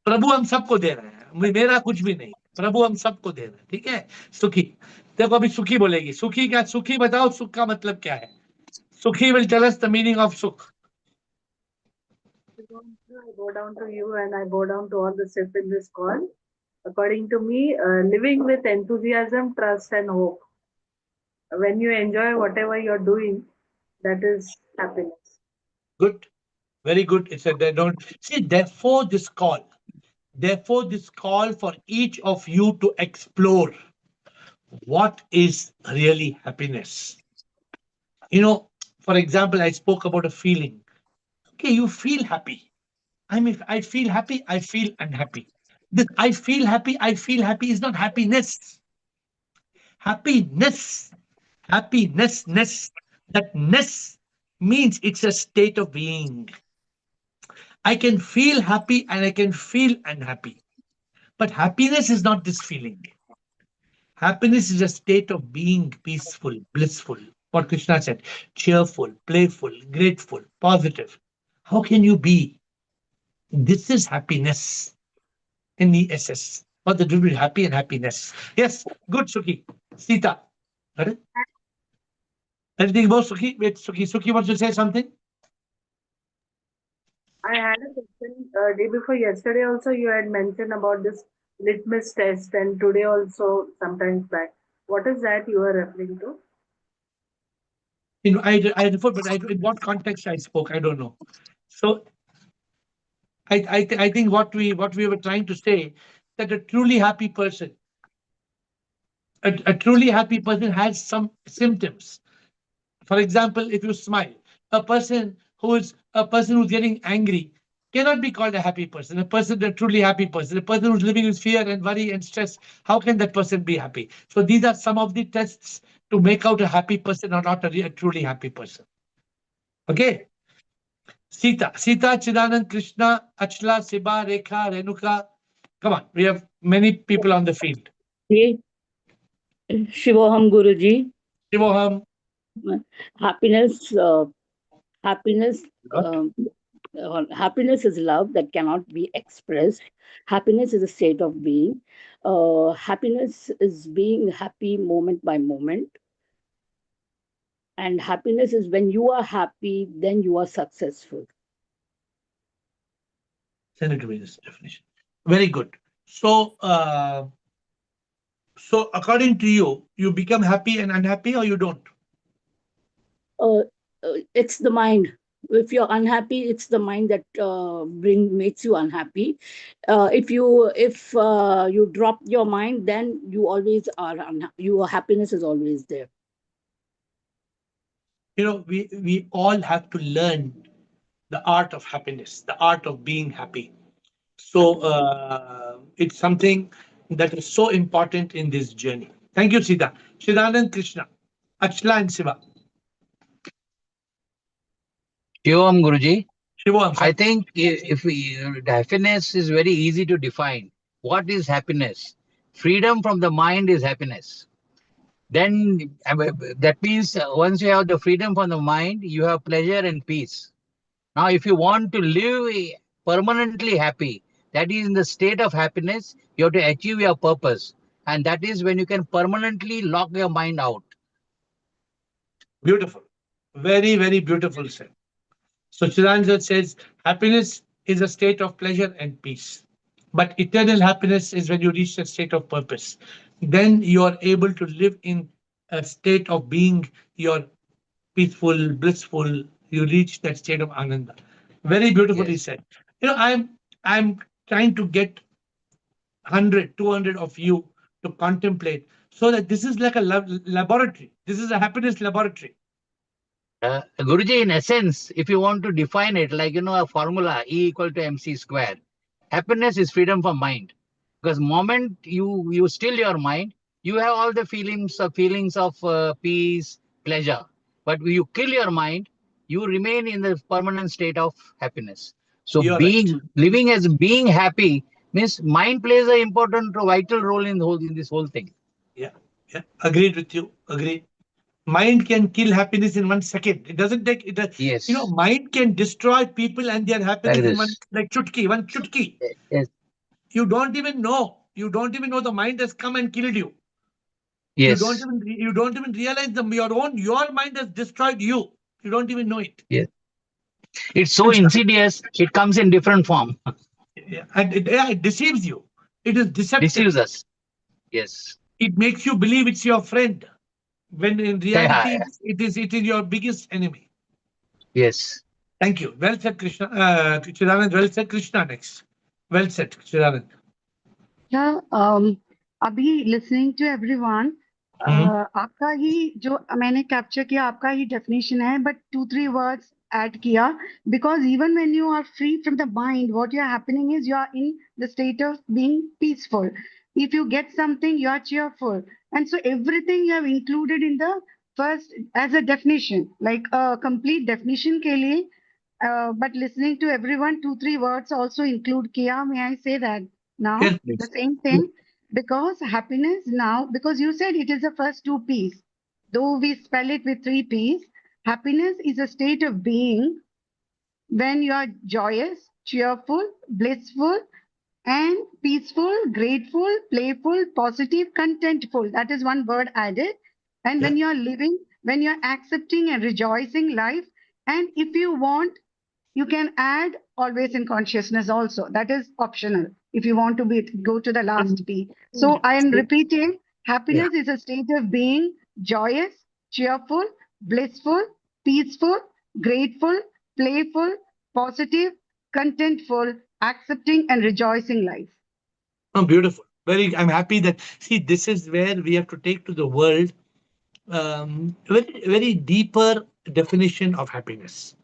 प्रभु हम सबको दे रहे हैं, मेरा कुछ भी नहीं, प्रभु हम सबको दे रहे हैं. ठीक है, सुखी. देखो अभी सुखी बोलेगी. सुखी क्या, सुखी बताओ, सुख का मतलब क्या है? सुखी will tell us the meaning of sukh. I bow down to you and I bow down to all the SIP in this call. According to me, living with enthusiasm, trust, and hope. When you enjoy whatever you're doing, that is happiness. Good, very good. It's a they don't see. Therefore, this call for each of you to explore what is really happiness. You know, for example, I spoke about a feeling. Okay, you feel happy. I mean, I feel happy, I feel unhappy. This I feel happy is not happiness. Happiness. That ness means it's a state of being. I can feel happy and I can feel unhappy. But happiness is not this feeling. Happiness is a state of being peaceful, blissful. What Krishna said, cheerful, playful, grateful, positive. How can you be? This is happiness. NESS. What the difference between happy and happiness? Yes, good, Suki. Sita. Anything more, Suki? Wait, Suki wants to say something? I had a question day before yesterday also you had mentioned about this litmus test and today also sometimes back. What is that you are referring to? You know, I refer, but in what context I spoke, I don't know. So I think what we were trying to say, that a truly happy person, a truly happy person has some symptoms. For example, if you smile, a person who's getting angry cannot be called a happy person. A truly happy person, a person who's living with fear and worry and stress, how can that person be happy? So these are some of the tests to make out a happy person or not a truly happy person. Okay. Sita, Chidanand, Krishna, Achla, Siba, Rekha, Renuka. Come on, we have many people on the field. Shivoham Guruji. Shivoham. Happiness. Happiness is love that cannot be expressed. Happiness is a state of being. Happiness is being happy moment by moment. And happiness is when you are happy, then you are successful. Send it to me, this definition. Very good. So, so according to you, you become happy and unhappy, or you don't? uh, it's the mind. If you're unhappy, it's the mind that makes you unhappy. If you drop your mind, then you always are your happiness is always there. You know, we all have to learn the art of happiness, the art of being happy. So it's something that is so important in this journey. Thank you, Sita. Shivanand Krishna, Achla and Shiva. Shivam Guruji, Shivam, I sir. think if we, happiness is very easy to define. What is happiness? Freedom from the mind is happiness. Then that means once you have the freedom from the mind, you have pleasure and peace. Now, if you want to live permanently happy, that is in the state of happiness, you have to achieve your purpose. And that is when you can permanently lock your mind out. Beautiful. Very, very beautiful said. So Chiranjan says happiness is a state of pleasure and peace. But eternal happiness is when you reach a state of purpose. Then you are able to live in a state of being your peaceful, blissful. You reach that state of ananda. Very beautifully Yes. said. You know, I'm trying to get 100, 200 of you to contemplate so that this is like a laboratory. This is a happiness laboratory. Guruji, in essence, if you want to define it like, a formula, E equal to MC square, happiness is freedom from mind. Because moment you still your mind, you have all the feelings of peace, pleasure. But when you kill your mind, you remain in the permanent state of happiness. So You're right. living as being happy means mind plays an important, vital role in this whole thing. Yeah, yeah. Agreed with you. Agreed. Mind can kill happiness in 1 second. It doesn't take it. You know, Yes, mind can destroy people and their like happiness in one this. like chutki, one chutki. Yes, You don't even know. You don't even know the mind has come and killed you. yes, You don't even realize your mind has destroyed you. You don't even know it. yes. It's so And insidious. It comes in different form. yeah, and it deceives you. It is deceptive. Deceives us. Yes. It makes you believe it's your friend when in Yeah. reality it is your biggest enemy. Yes. Thank you. Well said, Krishna. Chidanand, well said, Krishna next. Well said, Chidanand. Yeah, अभी listening to everyone, आपका ही जो मैंने capture किया आपका ही definition है but 2-3 words add किया because even when you are free from the mind what you are happening is you are in the state of being peaceful. If you get something you are cheerful, and so everything you have included in the first as a definition like a complete definition के लिए but listening to everyone 2-3 words also include kiya. May I say that now Yes, the please. same thing because happiness now because you said it is the first 2 P's though we spell it with 3 P's. Happiness is a state of being when you are joyous, cheerful, blissful, and peaceful, grateful, playful, positive, contentful. That is one word added. And when Yeah. you are living, when you are accepting and rejoicing life, and if you want, you can add always in consciousness also. That is optional if you want to go to the last P. So I am repeating Yeah. happiness is a state of being joyous, cheerful, blissful, peaceful, grateful, playful, positive, contentful, accepting and rejoicing life. Oh, beautiful. I'm happy that, see, this is where we have to take to the world very, very deeper definition of happiness.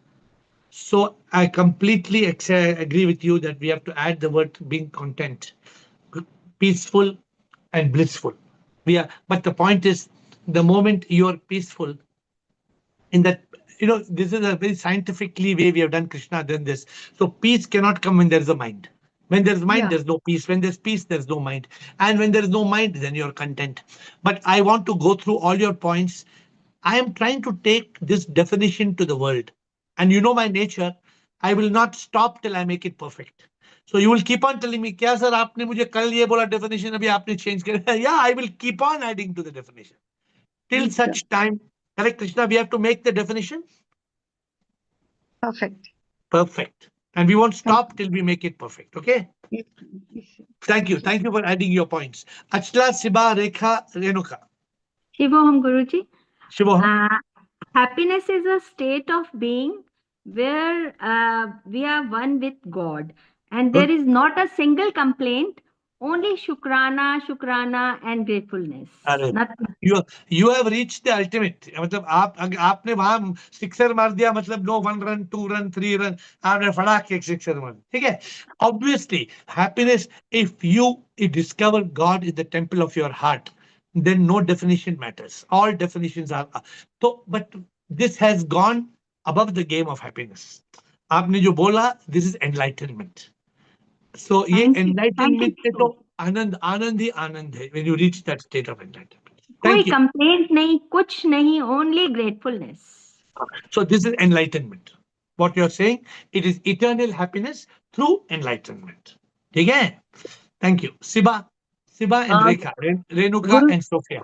So I completely agree with you that we have to add the word being content, peaceful and blissful. But the point is, the moment you're peaceful, in that, this is a very scientifically way we have done Krishna done this. So peace cannot come when there is a mind. When there's mind, Yeah. there's no peace. When there's peace, there's no mind. And when there is no mind, then you're content. But I want to go through all your points. I am trying to take this definition to the world. And you know my nature. I will not stop till I make it perfect. So you will keep on telling me, क्या sir आपने मुझे कल ये बोला definition अभी आपने change कर Yeah, I will keep on adding to the definition till such time. Correct, Krishna? We have to make the definition Perfect. perfect, and we won't stop till we make it perfect. Okay. Yes. Thank you. Thank you for adding your points. Achla, Siba, Rekha, Renuka. Shivoham Guruji. Shivoham. Happiness is a state of being where we are one with God, and there is not a single complaint, only shukrana, and gratefulness. अरे Nothing. you have reached the ultimate. मतलब आपने वहां sixer मार दिया, मतलब no 1 run 2 run 3 run, आपने फटाक के सिक्सर मार, ठीक है. Obviously happiness, if you discover God is the temple of your heart, then no definition matters. All definitions are so, but this has gone above the game of happiness. आपने जो बोला, this is enlightenment. So ये enlightenment में तो आनंद आनंद ही आनंद है when you reach that state of enlightenment. कोई Thank you. complaint नहीं, कुछ नहीं, only gratefulness. So this is enlightenment. What you're saying, it is eternal happiness through enlightenment. ठीक है? Thank you. Siba and Rekha, Renuka and Sophia.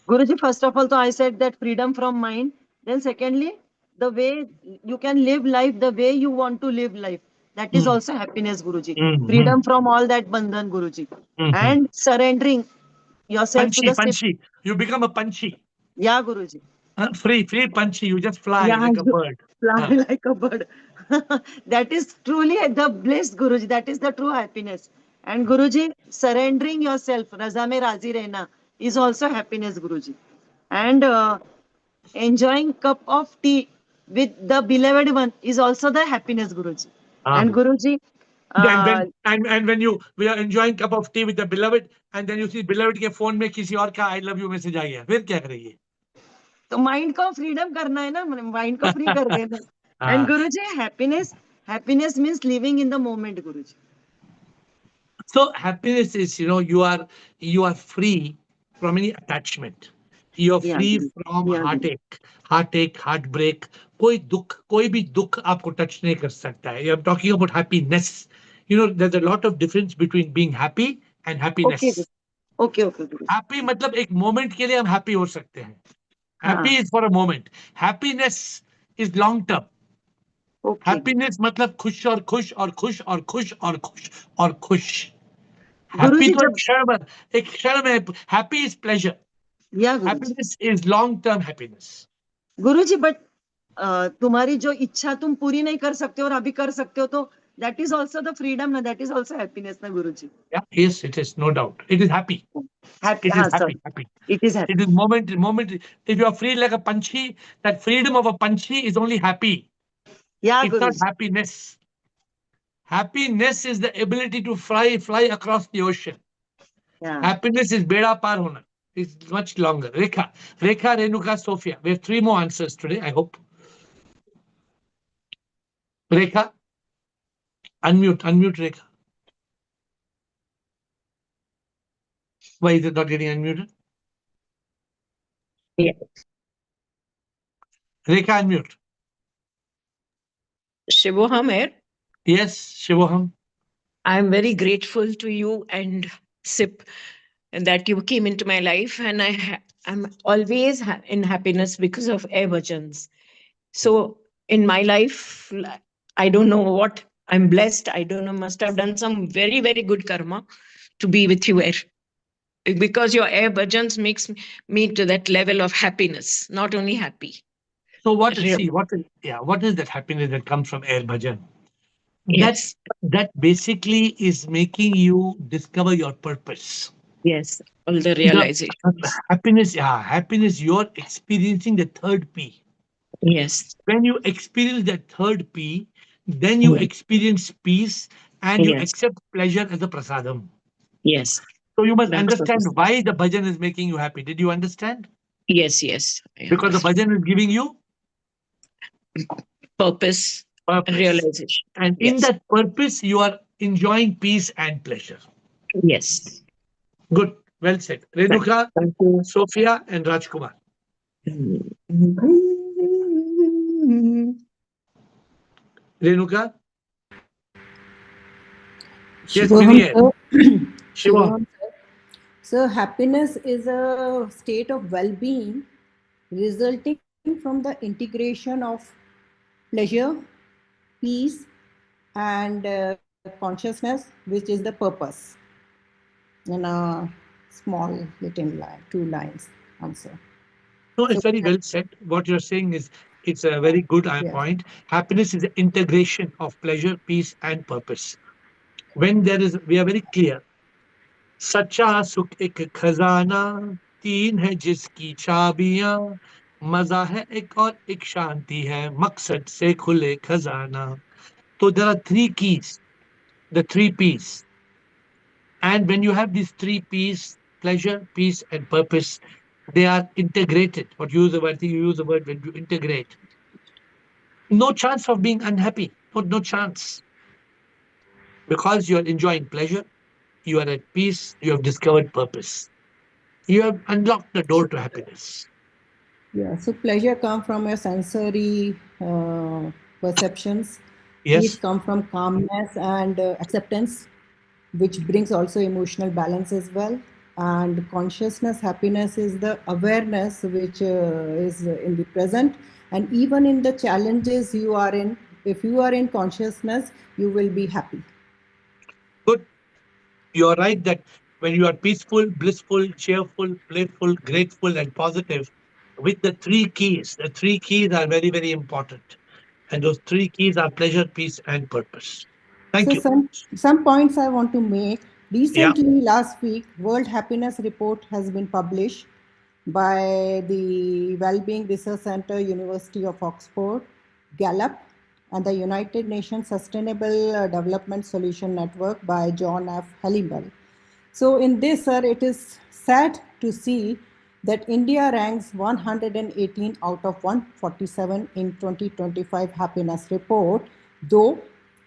Guruji, first of all, so I said that freedom from mind. Then secondly, the way you can live life, the way you want to live life. That is also happiness, Guruji. Freedom from all that bandhan, Guruji. And surrendering yourself to the Punchy. You become a punchy. Yeah, Guruji. Free punchy. You just fly like a bird. Fly like a bird. That is truly the bliss, Guruji. That is the true happiness. And Guruji, surrendering yourself, Raza mein Razi Rehna, is also happiness, Guruji. And enjoying cup of tea with the beloved one is also the happiness, Guruji. And Guruji, and when we are enjoying cup of tea with the beloved, and then you see beloved के phone में किसी और का I love you message आ गया, फिर क्या करेंगे? तो माइंड को फ्रीडम करना है ना, माइंड को फ्री कर देना. And Guruji, happiness means living in the moment, Guruji. So happiness is, you are free from any attachment. You are free from heartache, heartbreak. कोई भी दुख आपको touch नहीं कर सकता है. I'm talking about happiness. There's a lot of difference between being happy and happiness. Okay. Happy मतलब एक moment के लिए हम happy हो सकते हैं. Happy is for a moment. Happiness is long term. Happiness मतलब खुश और खुश और खुश और खुश और खुश और खुश. Happy तो एक क्षण में. Happy is pleasure. Yeah, Guruji. Happiness is long term happiness. Guruji, but तुम्हारी जो इच्छा तुम पूरी नहीं कर सकते और अभी कर सकते हो, तो that is also the freedom na, that is also happiness na, Guruji. Yeah, yes, it is, no doubt. It is happy. It is happy. It is happy. It is moment. If you are free like a punchy, that freedom of a punchy is only happy. Yeah, it's Guruji. not happiness. Happiness is the ability to fly across the ocean. Yeah. Happiness is beda par hona. It's much longer. Rekha, Renuka, Sophia. We have 3 more answers today, I hope. Rekha, unmute Rekha. Why is it not getting unmuted? Yeah. Rekha, unmute. Shivoham here. Yes, Shivoham. I am very grateful to you and SIP and that you came into my life, and I'm always in happiness because of AiR bhajans. So in my life, I don't know what, I'm blessed. I don't know, must have done some very, very good karma to be with you, AiR. Because your AiR bhajans makes me to that level of happiness, not only happy. So what is that happiness that comes from AiR bhajan? Yes. That basically is making you discover your purpose. Yes, all the realization. Happiness, you're experiencing the 3rd P. Yes. When you experience that 3rd P, then you experience peace and you accept pleasure as a prasadam. Yes. So you must understand why the bhajan is making you happy. Did you understand? Yes. Because the bhajan is giving you purpose. Realization. And in that purpose, you are enjoying peace and pleasure. Yes. Good. Well said. Renuka, Sophia, and Rajkumar. Renuka? Yes, Shivoham, Guinea. sir. Shivoham. Shivoham, sir. So happiness is a state of well-being resulting from the integration of pleasure, peace, and consciousness, which is the purpose. In a small little line, 2 lines answer. No, it's So very well said. What you're saying is it's a very good yes, point. Happiness is the integration of pleasure, peace, and purpose. When there is, we are very clear. सच्चा सुख एक खजाना, तीन है जिसकी चाबियां, मजा है एक और एक शांति है, मकसद से खुले खजाना. So there are three keys, the three P's. And when you have these three P's, pleasure, peace, and purpose, they are integrated. What you use the word, you use the word when you integrate. No chance of being unhappy. No chance. Because you are enjoying pleasure, you are at peace, you have discovered purpose. You have unlocked the door to happiness. yeah. So pleasure comes from your sensory perceptions. Yes. Peace comes from calmness and acceptance, which brings also emotional balance as well. And consciousness, happiness is the awareness which is in the present. And even in the challenges you are in, if you are in consciousness, you will be happy. Good. You are right that when you are peaceful, blissful, cheerful, playful, grateful, and positive, with the three keys are very, very important. And those three keys are pleasure, peace, and purpose. Thank So you. some points I want to make. Yeah. Recently, last week, World Happiness Report has been published by the Wellbeing Research Center, University of Oxford, Gallup, and the United Nations Sustainable Development Solution Network by John F. Hellebel. So in this, sir, it is sad to see that India ranks 118 out of 147 in 2025 happiness report, though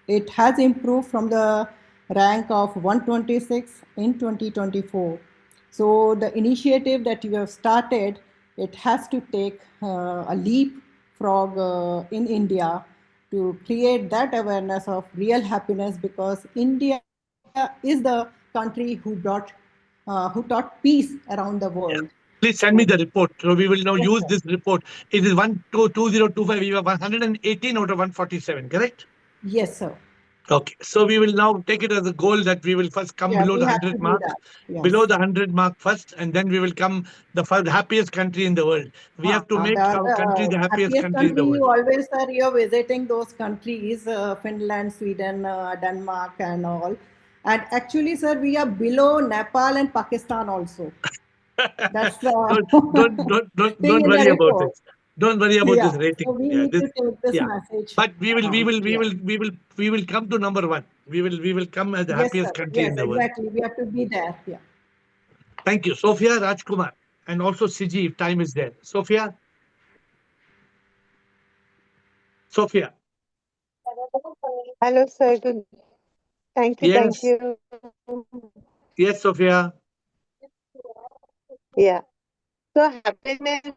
it has improved from the rank of 126 in 2024. So the initiative that you have started, it has to take a leapfrog in India to create that awareness of real happiness, because India is the country who taught peace around the world. Please send me the report. So we will now use this report. It is 2025. We were 118 out of 147, correct? Yes, sir. Okay. So we will now take it as a goal that we will first come below we the have to 100 do mark. that. Yes. Below the 100 mark first, and then we will come the happiest country in the world. We have to make our country the happiest country in the world. You always, sir, you're visiting those countries, Finland, Sweden, Denmark, and all. And actually, sir, we are below Nepal and Pakistan also. That's don't worry about this. Don't worry about this rating. So we need to take this message. But we will come to number one. We will come as the happiest country in the world. Exactly. We have to be there. Yeah. Thank you, Sophia, Rajkumar, and also Siji, if time is there. Sophia. Sophia. Hello, sir. Good. Thank you. Yes. Thank you. Yes, Sophia. Yeah. So happiness,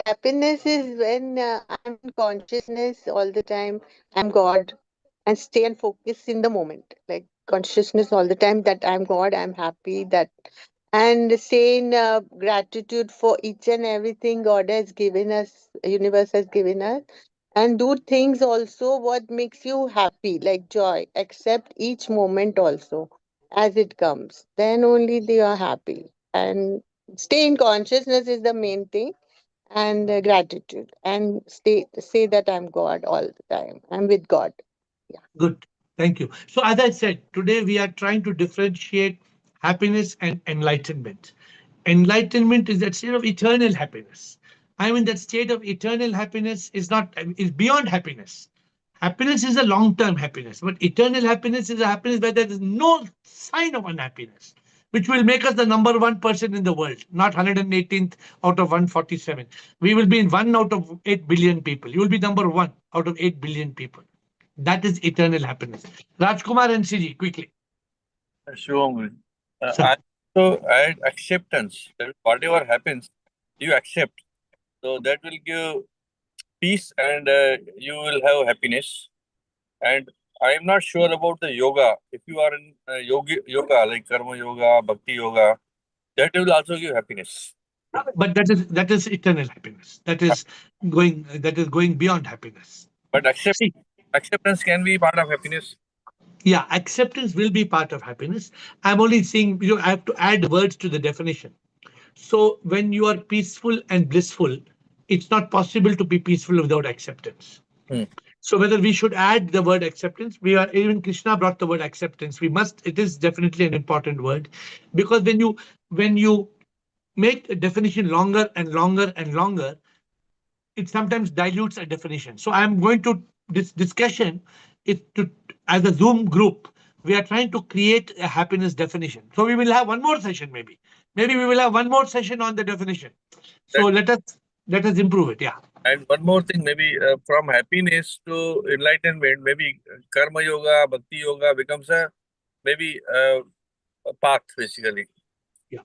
happiness is when I'm in consciousness all the time. I'm God, and stay and focus in the moment. Like consciousness all the time that I'm God, I'm happy, that, and stay in gratitude for each and everything God has given us, universe has given us, and do things also what makes you happy, like joy. Accept each moment also as it comes. Then only they are happy. And stay in consciousness is the main thing, and gratitude, and say that I'm God all the time. I'm with God. Good. Thank you. So as I said, today we are trying to differentiate happiness and enlightenment. Enlightenment is that state of eternal happiness. I mean, that state of eternal happiness is beyond happiness. Happiness is a long-term happiness, but eternal happiness is a happiness where there is no sign of unhappiness, which will make us the number one person in the world, not 118th out of 147. We will be in 1 out of 8 billion people. You will be number 1 out of 8 billion people. That is eternal happiness. Rajkumar and Siji, quickly. Sure. So add acceptance. That whatever happens, you accept. So that will give peace, and you will have happiness. And I am not sure about the yoga. If you are in yoga like karma yoga, bhakti yoga, that will also give happiness. But that is eternal happiness. That is going beyond happiness. But See, acceptance can be part of happiness. yeah, acceptance will be part of happiness. I'm only saying, I have to add words to the definition. So when you are peaceful and blissful, it's not possible to be peaceful without acceptance. So whether we should add the word acceptance, even Krishna brought the word acceptance. It is definitely an important word, because when you make a definition longer and longer and longer, it sometimes dilutes a definition. So I'm going to this discussion is to as a Zoom group, we are trying to create a happiness definition. So we will have one more session, maybe. Maybe we will have one more session on the definition. So let us improve it. Yeah. And one more thing, maybe from happiness to enlightenment, maybe karma yoga, bhakti yoga becomes a path basically. Yeah.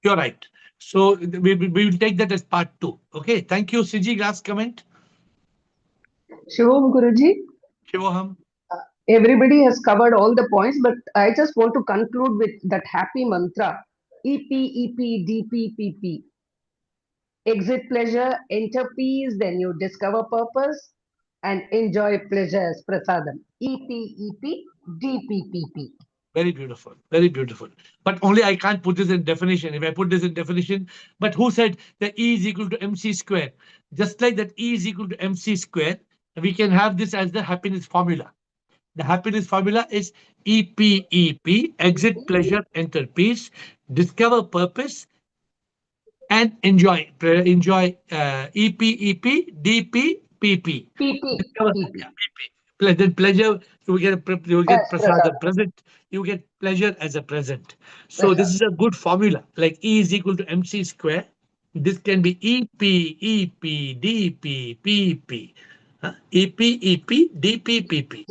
You're right. So we will take that as part 2. Okay. Thank you, Siji. Last comment. Shivam Guruji, Shivoham. everybody has covered all the points, but I just want to conclude with that happy mantra: EP. Exit pleasure, enter peace, then you discover purpose and enjoy pleasure as prasadam. EP. Very beautiful. Very beautiful. But only I can't put this in definition. If I put this in definition, but who said that E is equal to MC square? Just like that E is equal to MC square, we can have this as the happiness formula. The happiness formula is EP, exit pleasure, enter peace, discover purpose, and enjoy EP, DP, Discover pleasure. So you get prasada present. You get pleasure as a present. So this is a good formula. Like E is equal to MC square. This can be EP, DP, PP. EP, DP, PP.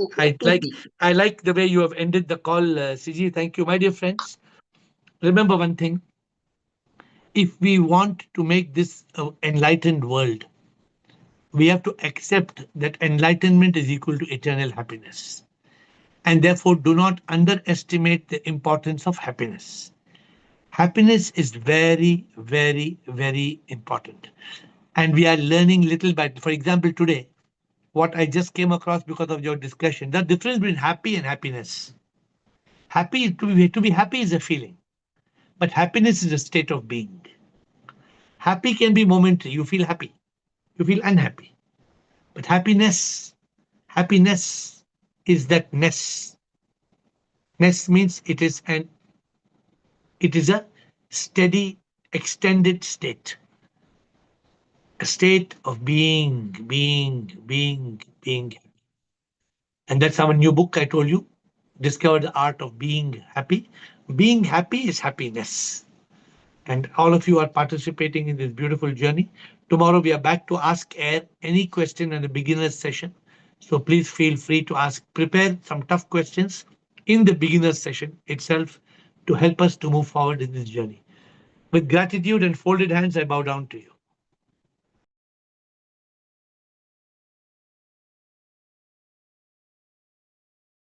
I like the way you have ended the call, CG. Thank you, my dear friends. Remember one thing. If we want to make this an enlightened world, we have to accept that enlightenment is equal to eternal happiness. And therefore, do not underestimate the importance of happiness. Happiness is very, very, very important. And we are learning little by, for example, today, what I just came across because of your discussion, the difference between happy and happiness. To be happy is a feeling, but happiness is a state of being. Happy can be momentary. You feel happy, you feel unhappy. But happiness is that ness. Ness means it is a steady, extended state. A state of being. And that's our new book I told you. Discover the art of being happy. Being happy is happiness. And all of you are participating in this beautiful journey. Tomorrow we are back to Ask AiR any question in the beginner's session. So please feel free to prepare some tough questions in the beginner's session itself to help us to move forward in this journey. With gratitude and folded hands, I bow down to you.